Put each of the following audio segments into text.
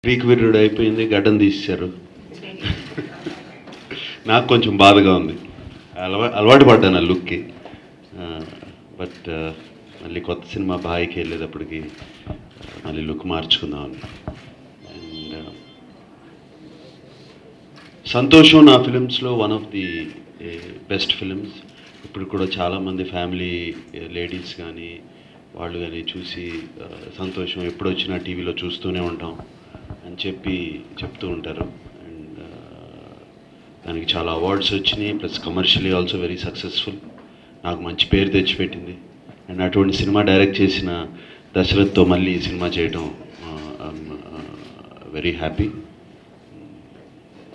Greek వీరుడు అయిపోయింది, గడ్డం తీసేశారు. నాకు కొంచెం బాధగా ఉంది. అలవాటు పడ్డాను ఆ లుక్కి. బట్ మళ్ళీ కొత్త సినిమా బాయికి వెళ్ళేటప్పటికి మళ్ళీ లుక్ మార్చుకుందామని. అండ్ సంతోషం నా ఫిలిమ్స్లో one of the best films. ఇప్పుడు కూడా చాలామంది ఫ్యామిలీ లేడీస్ కానీ వాళ్ళు కానీ చూసి సంతోషం ఎప్పుడు వచ్చినా టీవీలో చూస్తూనే ఉంటాం అని చెప్తూ ఉంటారు. అండ్ దానికి చాలా అవార్డ్స్ వచ్చినాయి, plus commercially also very successful. నాకు మంచి పేరు తెచ్చిపెట్టింది. అండ్ అటువంటి సినిమా డైరెక్ట్ చేసిన దశరథ్తో మళ్ళీ ఈ సినిమా చేయడం వెరీ హ్యాపీ.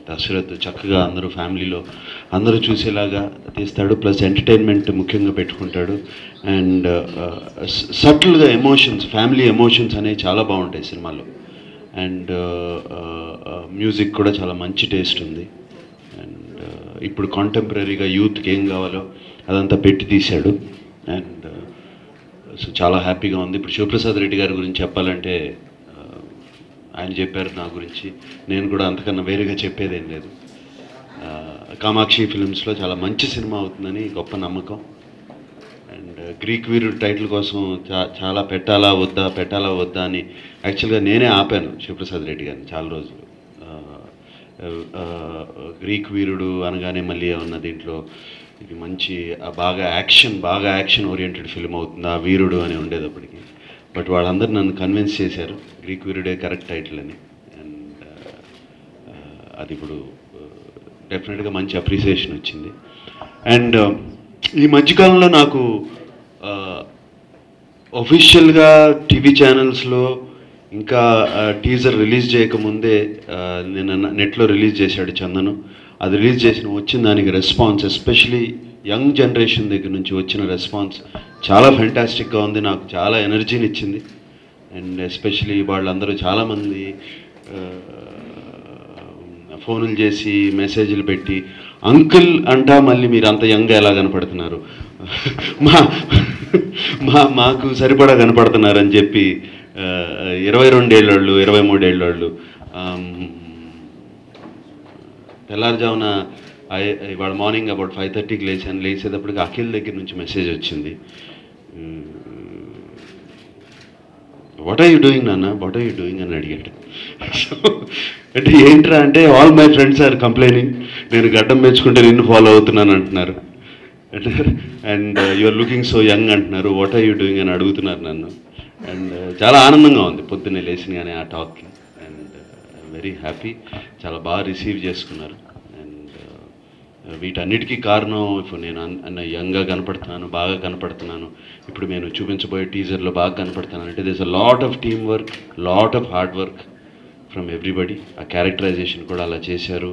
దశరథ్ చక్కగా అందరూ ఫ్యామిలీలో అందరూ చూసేలాగా తీస్తాడు, ప్లస్ ఎంటర్టైన్మెంట్ ముఖ్యంగా పెట్టుకుంటాడు. అండ్ సటిల్గా ఎమోషన్స్, ఫ్యామిలీ ఎమోషన్స్ అనేవి చాలా బాగుంటాయి సినిమాలో. అండ్ మ్యూజిక్ కూడా చాలా మంచి టేస్ట్ ఉంది. అండ్ ఇప్పుడు కాంటెంపరీగా యూత్కి ఏం కావాలో అదంతా పెట్టి తీశాడు. అండ్ సో చాలా హ్యాపీగా ఉంది. ఇప్పుడు శివప్రసాద్ రెడ్డి గారి గురించి చెప్పాలంటే ఆయన చెప్పారు నా గురించి, నేను కూడా అంతకన్నా వేరుగా చెప్పేదేం లేదు. కామాక్షి ఫిలిమ్స్లో చాలా మంచి సినిమా అవుతుందని గొప్ప నమ్మకం. అండ్ గ్రీక్ వీరుడు టైటిల్ కోసం చాలా పెట్టాలా వద్దా అని యాక్చువల్గా నేనే ఆపాను శివప్రసాద్ రెడ్డి గారిని చాలా రోజులు. గ్రీక్ వీరుడు అనగానే మళ్ళీ ఏమన్నా దీంట్లో ఇది మంచి బాగా యాక్షన్ ఓరియంటెడ్ ఫిల్మ్ అవుతుంది ఆ వీరుడు అని ఉండేటప్పటికి. బట్ వాళ్ళందరూ నన్ను కన్విన్స్ చేశారు గ్రీక్ వీరుడే కరెక్ట్ టైటిల్ అని. అండ్ అది ఇప్పుడు డెఫినెట్గా మంచి అప్రిసియేషన్ వచ్చింది. అండ్ ఈ మధ్యకాలంలో నాకు ఒఫీషియల్గా టీవీ ఛానల్స్లో ఇంకా టీజర్ రిలీజ్ చేయకముందే నేను నెట్లో రిలీజ్ చేశాడు చందను. అది రిలీజ్ వచ్చిన దానికి రెస్పాన్స్, ఎస్పెషలీ యంగ్ జనరేషన్ దగ్గర నుంచి వచ్చిన రెస్పాన్స్ చాలా ఫెంటాస్టిక్గా ఉంది. నాకు చాలా ఎనర్జీని ఇచ్చింది. అండ్ ఎస్పెషలీ వాళ్ళందరూ చాలామంది ఫోన్లు చేసి మెసేజ్లు పెట్టి అంకుల్ అంటా మళ్ళీ మీరు అంత యంగ్గా ఎలా కనపడుతున్నారు, మాకు సరిపడా కనపడుతున్నారని చెప్పి 22 ఏళ్ళోళ్ళు 23 ఏళ్ళోళ్ళు తెల్లారుజామున ఇవాళ మార్నింగ్ అబౌట్ 5:30కి లేచేటప్పటికి అఖిల్ దగ్గర నుంచి మెసేజ్ వచ్చింది. వాట్ ఆర్ యూ డూయింగ్ నాన్న, వాట్ ఆర్ యూ డూయింగ్ అని అడిగాడు. సో అంటే ఏంట్రా అంటే all my friends are complaining, నేను గడ్డం మెచ్చుకుంటే నిన్ను ఫాలో అవుతున్నాను అంటున్నారు. And you are looking so young అంటున్నారు, వాట్ ఆర్ యూ డూయింగ్ అని అడుగుతున్నారు నన్ను. అండ్ చాలా ఆనందంగా ఉంది పొద్దున్నే లేచిన కానీ ఆ టాక్కి. అండ్ వెరీ హ్యాపీ, చాలా బాగా రిసీవ్ చేసుకున్నారు. అండ్ వీటన్నిటికీ కారణం ఇప్పుడు నేను యంగ్గా కనపడుతున్నాను, బాగా కనపడుతున్నాను, ఇప్పుడు నేను చూపించబోయే టీజర్లో బాగా కనపడుతున్నాను అంటే this a lot of team work, lot of hard work from everybody. ఆ క్యారెక్టరైజేషన్ కూడా అలా చేశారు.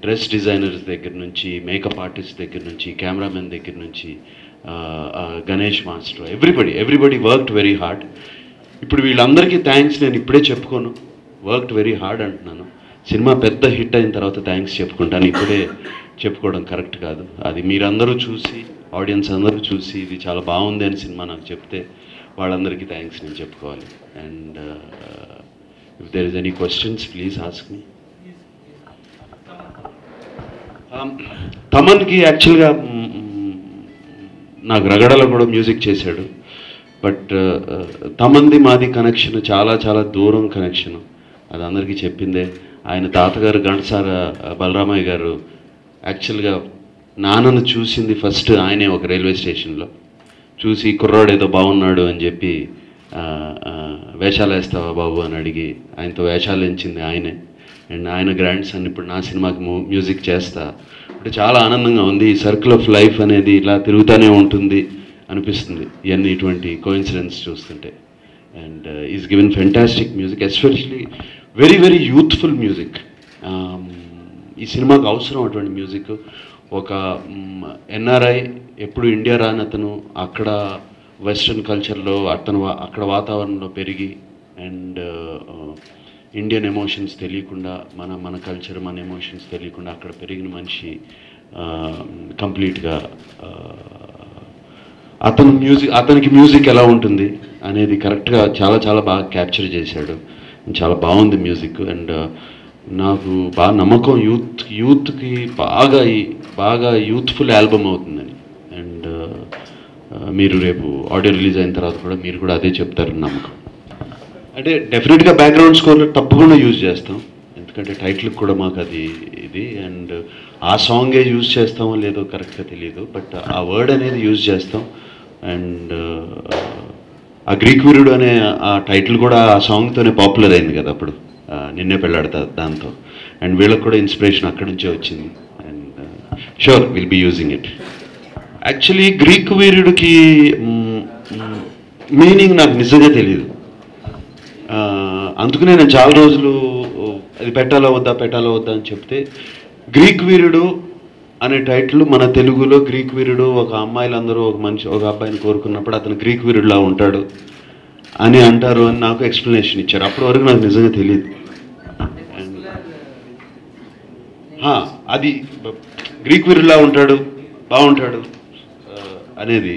డ్రెస్ డిజైనర్స్ దగ్గర నుంచి, మేకప్ ఆర్టిస్ట్ దగ్గర నుంచి, కెమెరామెన్ దగ్గర నుంచి, Ganesh master, everybody worked very hard. ఇప్పుడు వీళ్ళందరికీ థ్యాంక్స్ నేను ఇప్పుడే చెప్పుకోను, వర్క్డ్ వెరీ హార్డ్ అంటున్నాను. సినిమా పెద్ద హిట్ అయిన తర్వాత థ్యాంక్స్ చెప్పుకుంటాను, ఇప్పుడే చెప్పుకోవడం కరెక్ట్ కాదు. అది మీరందరూ చూసి, ఆడియన్స్ అందరూ చూసి ఇది చాలా బాగుంది అని సినిమా నాకు చెప్తే వాళ్ళందరికీ థ్యాంక్స్ నేను చెప్పుకోవాలి. And if there is any questions please ask me. తమన్కి యాక్చువల్గా నాకు రగడలో కూడా మ్యూజిక్ చేశాడు. బట్ తమన్ది మాది కనెక్షన్ చాలా చాలా దూరం కనెక్షన్, అది అందరికీ చెప్పిందే. ఆయన తాతగారు ఘంటసాల బలరామయ్య గారు యాక్చువల్గా నాన్నను చూసింది ఫస్ట్ ఆయనే ఒక రైల్వే స్టేషన్లో చూసి, కుర్రాడు ఏదో బాగున్నాడు అని చెప్పి వేషాలు వేస్తావా బాబు అని అడిగి ఆయనతో వేషాలు ఎంచింది ఆయనే. అండ్ ఆయన గ్రాండ్ సన్ ఇప్పుడు నా సినిమాకి మ్యూజిక్ చేస్తా అంటే చాలా ఆనందంగా ఉంది. ఈ సర్కిల్ ఆఫ్ లైఫ్ అనేది ఇలా తిరుగుతూనే ఉంటుంది అనిపిస్తుంది ఇవన్నీ ఇటువంటి కోఇన్సిడెన్స్ చూస్తుంటే. And is given fantastic music, especially very very youthful music. ఈ సినిమాకు అవసరం అటువంటి మ్యూజిక్. ఒక ఎన్ఆర్ఐ, ఎప్పుడు ఇండియా రాని అతను అక్కడ వెస్ట్రన్ కల్చర్లో అక్కడ వాతావరణంలో పెరిగి అండ్ ఇండియన్ ఎమోషన్స్ తెలియకుండా, మన కల్చర్ మన ఎమోషన్స్ తెలియకుండా అక్కడ పెరిగిన మనిషి కంప్లీట్గా అతనికి మ్యూజిక్ ఎలా ఉంటుంది అనేది కరెక్ట్గా చాలా చాలా బాగా క్యాప్చర్ చేశాడు. చాలా బాగుంది మ్యూజిక్. అండ్ నాకు బాగా నమ్మకం యూత్కి బాగా యూత్ఫుల్ ఆల్బమ్ అవుతుందని. అండ్ మీరు రేపు ఆడియో రిలీజ్ అయిన తర్వాత కూడా మీరు కూడా అదే చెప్తారని నమ్మకం. అంటే డెఫినెట్గా బ్యాక్గ్రౌండ్ స్కోర్ తప్పకుండా యూజ్ చేస్తాం, ఎందుకంటే టైటిల్కి కూడా మాకు అది ఇది. అండ్ ఆ సాంగే యూజ్ చేస్తామో లేదో కరెక్ట్గా తెలియదు, బట్ ఆ వర్డ్ అనేది యూజ్ చేస్తాం. అండ్ ఆ గ్రీక్ వీరుడు అనే ఆ టైటిల్ కూడా ఆ సాంగ్తోనే పాపులర్ అయింది కదా అప్పుడు, నిన్నే పెళ్ళాడతా దాంతో. అండ్ వీళ్ళకి కూడా ఇన్స్పిరేషన్ అక్కడి నుంచే వచ్చింది. And sure will be using it. Actually Greek వీరుడికి మీనింగ్ నాకు నిజంగా తెలియదు, అందుకనే నేను చాలా రోజులు అది పెట్టాలా వద్దా అని చెప్తే, గ్రీక్ వీరుడు అనే టైటిల్ మన తెలుగులో గ్రీక్ వీరుడు ఒక అమ్మాయిలందరూ ఒక అబ్బాయిని కోరుకున్నప్పుడు అతను గ్రీక్ వీరుడులా ఉంటాడు అని అంటారు అని నాకు ఎక్స్ప్లెనేషన్ ఇచ్చారు. అప్పటి వరకు నాకు నిజంగా తెలియదు. అది గ్రీక్ వీరుడులా ఉంటాడు, బాగుంటాడు అనేది.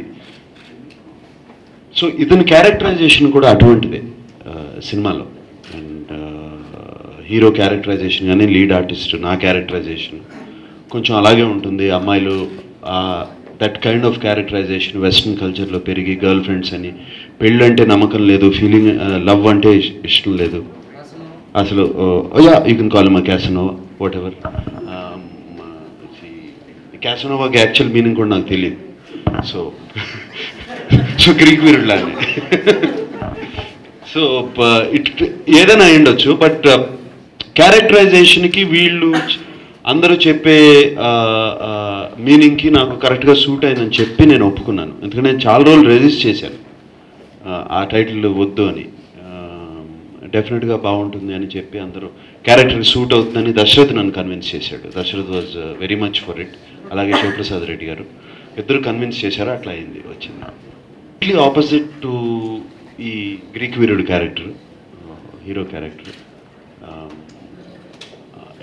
సో ఇతని క్యారెక్టరైజేషన్ కూడా అటువంటిదే సినిమాలో. అండ్ హీరో క్యారెక్టరైజేషన్ కానీ లీడ్ ఆర్టిస్ట్ నా క్యారెక్టరైజేషన్ కొంచెం అలాగే ఉంటుంది. అమ్మాయిలు that kind of characterization western కల్చర్లో పెరిగి గర్ల్ ఫ్రెండ్స్ అని, పెళ్ళి అంటే నమ్మకం లేదు, ఫీలింగ్ లవ్ అంటే ఇష్టం లేదు అసలు. యూ కెన్ కాల్ మా Casanova what ever. క్యాసనోవాకి actual meaning కూడా నాకు తెలియదు. So Greek వీరుడులానే. సో ఏదైనా అయ్యుండొచ్చు, బట్ క్యారెక్టరైజేషన్కి వీళ్ళు అందరూ చెప్పే మీనింగ్కి నాకు కరెక్ట్గా సూట్ అయిందని చెప్పి నేను ఒప్పుకున్నాను. ఎందుకంటే నేను చాలా రోజులు రెజిస్ట్ చేశాను ఆ టైటిల్ వద్దు అని. డెఫినెట్గా బాగుంటుంది అని చెప్పి అందరూ క్యారెక్టర్కి సూట్ అవుతుందని దశరథ్ నన్ను కన్విన్స్ చేశాడు. Dashrath was very much for it. అలాగే శివప్రసాద్ రెడ్డి గారు ఇద్దరు కన్విన్స్ చేశారు, అట్లా అయింది వచ్చింది. ఆపోజిట్ టు ఈ గ్రీక్ వీరుడు క్యారెక్టర్, హీరో క్యారెక్టర్.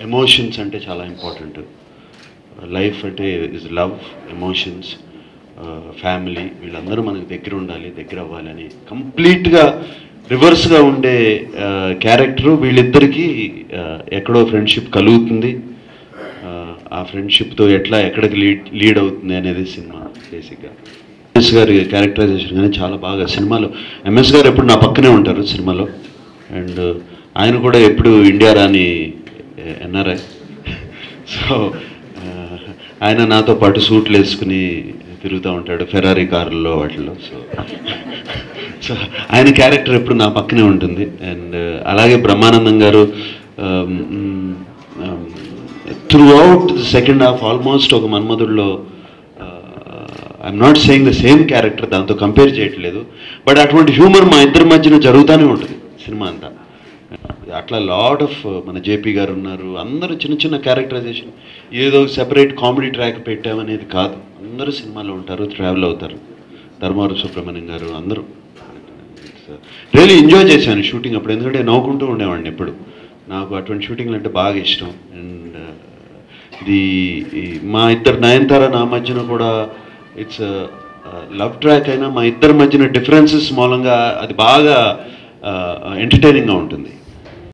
ఎమోషన్స్ అంటే చాలా ఇంపార్టెంట్. లైఫ్ అంటే ఇస్ లవ్, ఎమోషన్స్, ఫ్యామిలీ, వీళ్ళందరూ మనకు దగ్గర ఉండాలి, దగ్గర అవ్వాలని కంప్లీట్గా రివర్స్గా ఉండే క్యారెక్టరు. వీళ్ళిద్దరికీ ఎక్కడో ఫ్రెండ్షిప్ కలుగుతుంది, ఆ ఫ్రెండ్షిప్తో ఎక్కడికి లీడ్ అవుతుంది అనేది సినిమా బేసిక్గా. ఎంఎస్ గారి క్యారెక్టరైజేషన్ కానీ చాలా బాగా సినిమాలో. ఎంఎస్ గారు ఎప్పుడు నా పక్కనే ఉంటారు సినిమాలో. అండ్ ఆయన కూడా ఎప్పుడు ఇండియా రాని ఎన్ఆర్ఐ. సో ఆయన నాతో పాటు సూట్లు వేసుకుని తిరుగుతూ ఉంటాడు ఫెరారీ కార్లలో వాటిల్లో. సో ఆయన క్యారెక్టర్ ఎప్పుడు నా పక్కనే ఉంటుంది. అండ్ అలాగే బ్రహ్మానందం గారు throughout the second half almost ఒక మన్మధుడిలో, I'm not saying the same character, దాంతో కంపేర్ చేయట్లేదు, బట్ అటువంటి హ్యూమర్ మా ఇద్దరి మధ్యన జరుగుతూనే ఉంటుంది సినిమా అంతా. అట్లా లాట్ ఆఫ్ మన జేపీ గారు ఉన్నారు, అందరూ చిన్న చిన్న క్యారెక్టరైజేషన్. ఏదో సెపరేట్ కామెడీ ట్రాక్ పెట్టామనేది కాదు, అందరూ సినిమాలో ఉంటారు, ట్రావెల్ అవుతారు. ధర్మవరం సుబ్రహ్మణ్యం గారు అందరూ. రియల్లీ ఎంజాయ్ చేశాను షూటింగ్ అప్పుడు, ఎందుకంటే నవ్వుకుంటూ ఉండేవాడిని ఎప్పుడు. నాకు అటువంటి షూటింగ్లు అంటే బాగా ఇష్టం. అండ్ మా ఇద్దరు నయనతార నా మధ్యన కూడా ఇట్స్ లవ్ ట్రాక్ అయినా మా ఇద్దరి మధ్యన డిఫరెన్సెస్ మూలంగా అది బాగా ఎంటర్టైనింగ్గా ఉంటుంది.